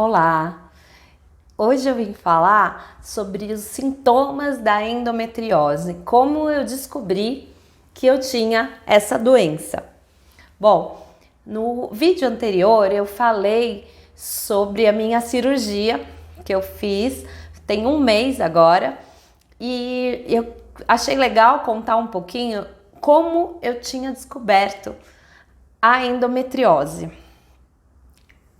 Olá! Hoje eu vim falar sobre os sintomas da endometriose, como eu descobri que eu tinha essa doença. Bom, no vídeo anterior eu falei sobre a minha cirurgia que eu fiz, tem um mês agora, e eu achei legal contar um pouquinho como eu tinha descoberto a endometriose.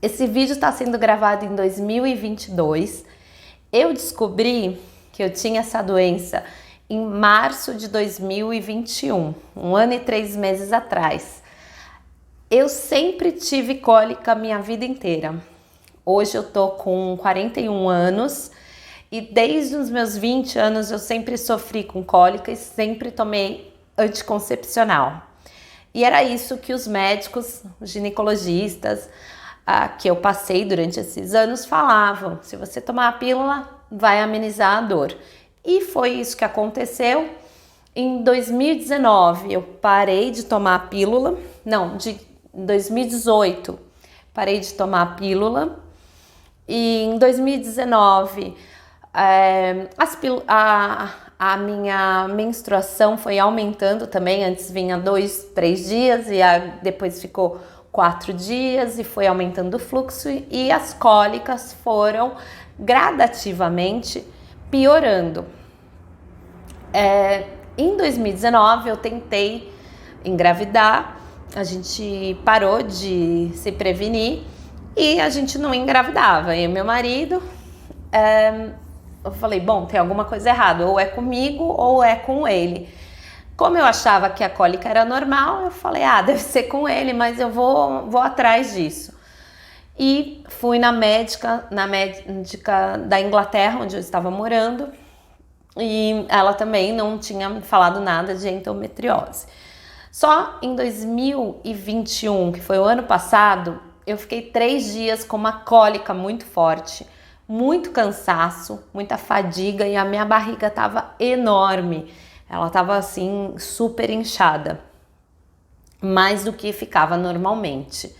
Esse vídeo está sendo gravado em 2022. Eu descobri que eu tinha essa doença em março de 2021, um ano e 3 meses atrás. Eu sempre tive cólica a minha vida inteira. Hoje eu tô com 41 anos e desde os meus 20 anos eu sempre sofri com cólica e sempre tomei anticoncepcional. E era isso que os médicos, os ginecologistas, que eu passei durante esses anos falavam: se você tomar a pílula, vai amenizar a dor. E foi isso que aconteceu. Em 2019 eu parei de tomar a pílula, em 2018 parei de tomar a pílula, e em 2019 a minha menstruação foi aumentando também. Antes vinha 2, 3 dias e depois ficou 4 dias e foi aumentando o fluxo, e as cólicas foram gradativamente piorando. Em 2019 eu tentei engravidar, a gente parou de se prevenir e a gente não engravidava. E meu marido, eu falei, bom, tem alguma coisa errada, ou é comigo ou é com ele. Como eu achava que a cólica era normal, eu falei, deve ser com ele, mas eu vou atrás disso. E fui na médica da Inglaterra, onde eu estava morando, e ela também não tinha me falado nada de endometriose. Só em 2021, que foi o ano passado, eu fiquei 3 dias com uma cólica muito forte, muito cansaço, muita fadiga, e a minha barriga estava enorme. Ela estava assim super inchada, mais do que ficava normalmente.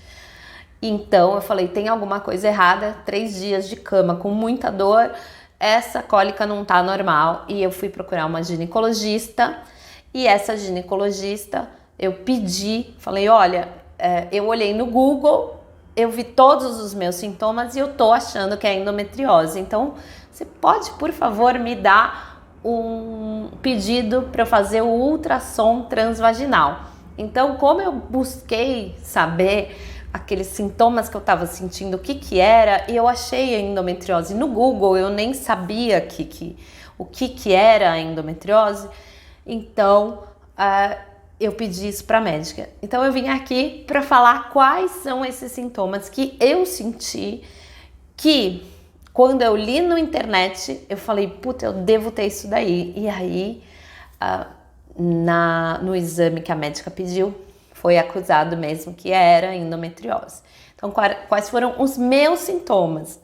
Então eu falei, tem alguma coisa errada. 3 dias de cama com muita dor, essa cólica não tá normal. E eu fui procurar uma ginecologista, e essa ginecologista eu pedi, falei, olha, eu olhei no Google, eu vi todos os meus sintomas e eu tô achando que é endometriose. Então você pode, por favor, me dar um pedido para eu fazer o ultrassom transvaginal. Então, como eu busquei saber aqueles sintomas que eu estava sentindo, o que era, e eu achei a endometriose no Google, eu nem sabia o que era a endometriose. Então, eu pedi isso para a médica. Então, eu vim aqui para falar quais são esses sintomas que eu senti, que quando eu li na internet, eu falei, puta, eu devo ter isso daí. E aí, no exame que a médica pediu, foi acusado mesmo que era endometriose. Então, quais foram os meus sintomas,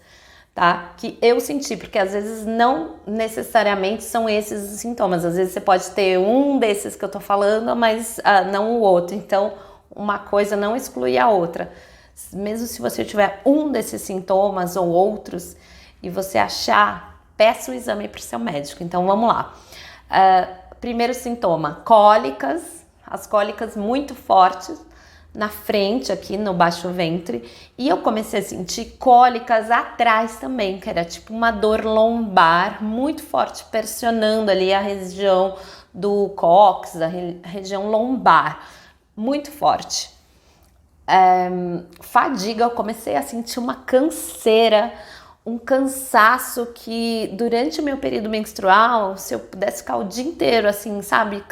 tá? Que eu senti, porque às vezes não necessariamente são esses os sintomas. Às vezes você pode ter um desses que eu tô falando, mas não o outro. Então, uma coisa não exclui a outra. Mesmo se você tiver um desses sintomas ou outros, e você achar, peça o exame para o seu médico. Então vamos lá. Primeiro sintoma, cólicas, as cólicas muito fortes na frente, aqui no baixo ventre, e eu comecei a sentir cólicas atrás também, que era tipo uma dor lombar muito forte, pressionando ali a região do cóccix, a região lombar, muito forte. Fadiga, eu comecei a sentir uma canseira, um cansaço que durante o meu período menstrual, se eu pudesse ficar o dia inteiro assim, sabe,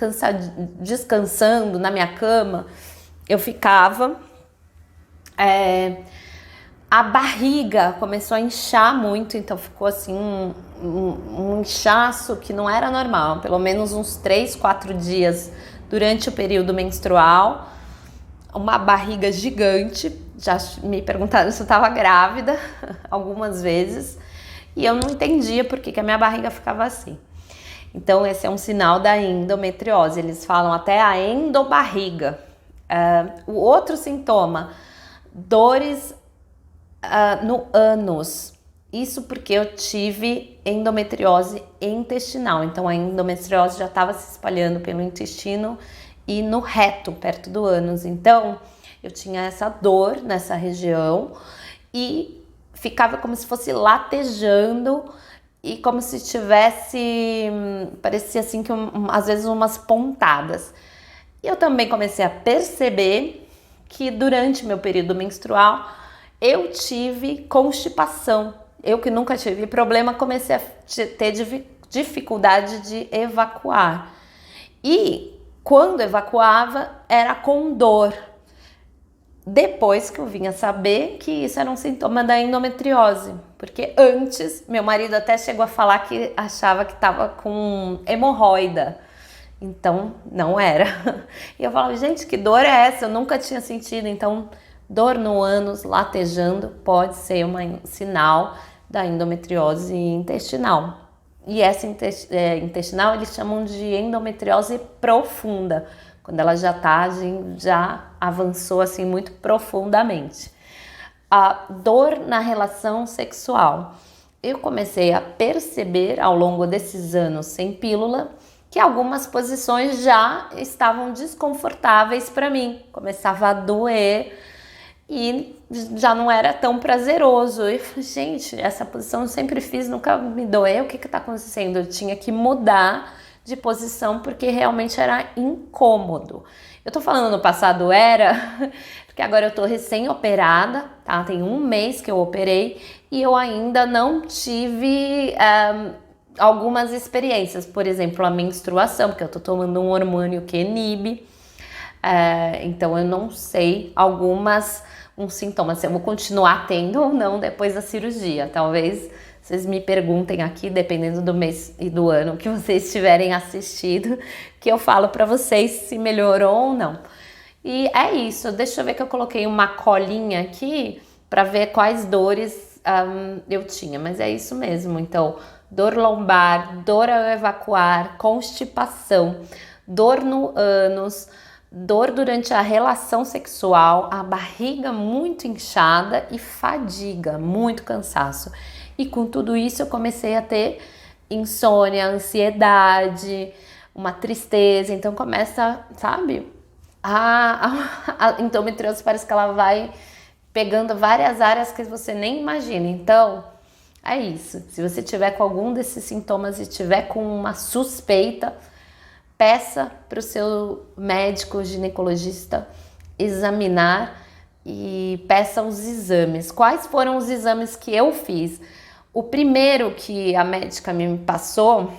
descansando na minha cama, eu ficava. A barriga começou a inchar muito, então ficou assim um inchaço que não era normal, pelo menos uns 3, 4 dias durante o período menstrual. Uma barriga gigante, já me perguntaram se eu estava grávida algumas vezes, e eu não entendia por que a minha barriga ficava assim. Então esse é um sinal da endometriose, eles falam até a endobarriga. O outro sintoma, dores no ânus. Isso porque eu tive endometriose intestinal. Então a endometriose já estava se espalhando pelo intestino e no reto, perto do ânus. Então eu tinha essa dor nessa região e ficava como se fosse latejando e como se tivesse, parecia assim que às vezes umas pontadas. E eu também comecei a perceber que durante meu período menstrual eu tive constipação. Eu que nunca tive problema, comecei a ter dificuldade de evacuar. E quando evacuava, era com dor. Depois que eu vinha saber que isso era um sintoma da endometriose. Porque antes, meu marido até chegou a falar que achava que estava com hemorroida. Então, não era. E eu falava, gente, que dor é essa? Eu nunca tinha sentido. Então, dor no ânus, latejando, pode ser um sinal da endometriose intestinal. E essa intestinal eles chamam de endometriose profunda, quando ela já avançou assim muito profundamente. A dor na relação sexual. Eu comecei a perceber ao longo desses anos sem pílula que algumas posições já estavam desconfortáveis para mim, começava a doer e já não era tão prazeroso. Eu falei, gente, essa posição eu sempre fiz, nunca me doeu, o que está acontecendo? Eu tinha que mudar de posição porque realmente era incômodo. Eu tô falando no passado porque agora eu tô recém-operada, tá? Tem 1 mês que eu operei e eu ainda não tive algumas experiências, por exemplo, a menstruação, porque eu tô tomando um hormônio que inibe, então eu não sei uns sintomas, se eu vou continuar tendo ou não depois da cirurgia. Talvez vocês me perguntem aqui, dependendo do mês e do ano que vocês tiverem assistido, que eu falo pra vocês se melhorou ou não. E é isso, deixa eu ver que eu coloquei uma colinha aqui pra ver quais dores eu tinha, mas é isso mesmo. Então, dor lombar, dor ao evacuar, constipação, dor no ânus, dor durante a relação sexual, a barriga muito inchada e fadiga, muito cansaço. E com tudo isso eu comecei a ter insônia, ansiedade, uma tristeza. Então começa, sabe? A endometriose parece que ela vai pegando várias áreas que você nem imagina. Então é isso. Se você tiver com algum desses sintomas e tiver com uma suspeita, peça para o seu médico ginecologista examinar e peça os exames. Quais foram os exames que eu fiz? O primeiro que a médica me passou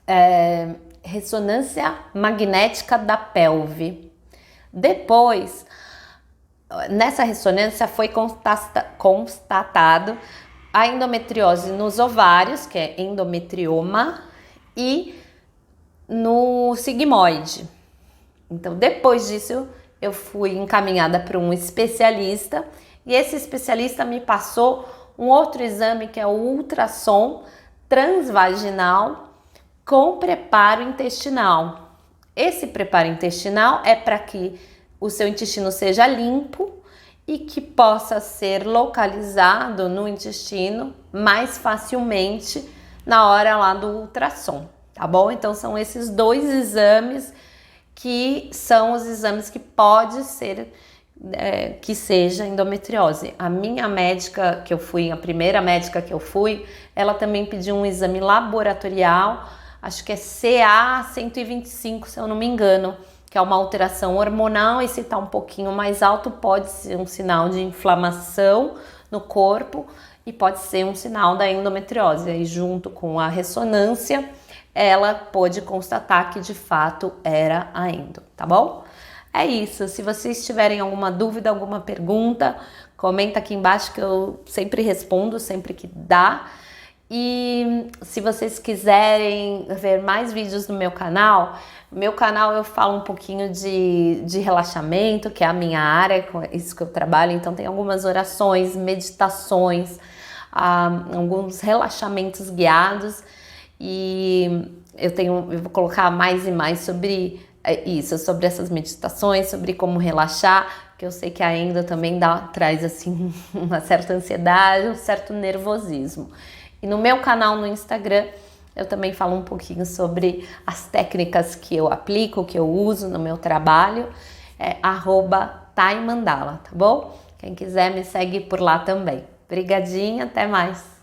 é ressonância magnética da pelve. Depois, nessa ressonância foi constatado a endometriose nos ovários, que é endometrioma, e no sigmoide. Então, depois disso, eu fui encaminhada para um especialista e esse especialista me passou um outro exame que é o ultrassom transvaginal com preparo intestinal. Esse preparo intestinal é para que o seu intestino seja limpo e que possa ser localizado no intestino mais facilmente na hora lá do ultrassom, tá bom? Então são esses 2 exames que são os exames que pode ser que seja endometriose. A minha médica que eu fui, a primeira médica que eu fui, ela também pediu um exame laboratorial, acho que é CA125, se eu não me engano, que é uma alteração hormonal e se está um pouquinho mais alto pode ser um sinal de inflamação no corpo e pode ser um sinal da endometriose. E junto com a ressonância, ela pôde constatar que de fato era a endo, tá bom? É isso, se vocês tiverem alguma dúvida, alguma pergunta, comenta aqui embaixo que eu sempre respondo, sempre que dá. E se vocês quiserem ver mais vídeos no meu canal eu falo um pouquinho de relaxamento, que é a minha área, com isso que eu trabalho, então tem algumas orações, meditações, alguns relaxamentos guiados e eu vou colocar mais e mais sobre isso, sobre essas meditações, sobre como relaxar, porque eu sei que ainda também traz assim uma certa ansiedade, um certo nervosismo. E no meu canal no Instagram eu também falo um pouquinho sobre as técnicas que eu aplico, que eu uso no meu trabalho, @taimandala, tá bom? Quem quiser me segue por lá também. Brigadinha, até mais!